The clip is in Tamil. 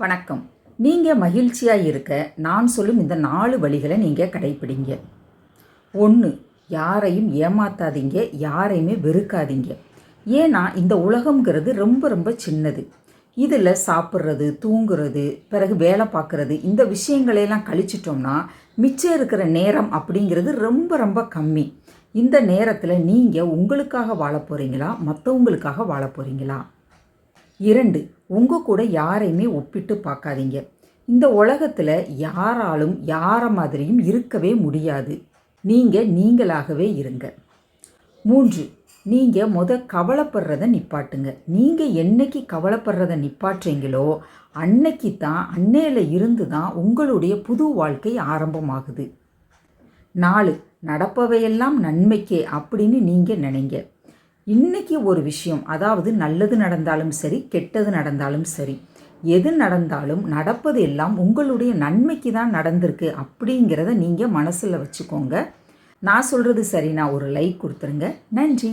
வணக்கம். நீங்கள் மகிழ்ச்சியாக இருக்க நான் சொல்லும் இந்த 4 வழிகளை நீங்கள் கடைப்பிடிங்க. 1. யாரையும் ஏமாத்தாதீங்க, யாரையுமே வெறுக்காதீங்க. ஏன்னா இந்த உலகம்ங்கிறது ரொம்ப ரொம்ப சின்னது. இதில் சாப்பிட்றது, தூங்குறது, பிறகு வேலை பார்க்குறது, இந்த விஷயங்களையெல்லாம் கழிச்சிட்டோம்னா மிச்சம் இருக்கிற நேரம் அப்படிங்கிறது ரொம்ப ரொம்ப கம்மி. இந்த நேரத்தில் நீங்கள் உங்களுக்காக வாழ போகிறீங்களா, மற்றவங்களுக்காக வாழ போகிறீங்களா? 2. உங்கள் கூட யாரையுமே ஒப்பிட்டு பார்க்காதீங்க. இந்த உலகத்தில் யாராலும் யாரை மாதிரியும் இருக்கவே முடியாது. நீங்கள் நீங்களாகவே இருங்க. 3. நீங்கள் கவலைப்படுறத நிப்பாட்டுங்க. நீங்கள் என்னைக்கு கவலைப்படுறத நிப்பாட்டுறீங்களோ அன்னைக்கு தான், அன்னையில இருந்து தான் உங்களுடைய புது வாழ்க்கை ஆரம்பமாகுது. 4. நடப்பவையெல்லாம் நன்மைக்கே அப்படின்னு நீங்கள் நினைங்க. இன்றைக்கி ஒரு விஷயம், அதாவது நல்லது நடந்தாலும் சரி, கெட்டது நடந்தாலும் சரி, எது நடந்தாலும் நடப்பது எல்லாம் உங்களுடைய நன்மைக்கு தான் நடந்திருக்கு அப்படிங்கிறத நீங்கள் மனசில் வச்சுக்கோங்க. நான் சொல்கிறது சரினா ஒரு லைக் கொடுத்துருங்க. நன்றி.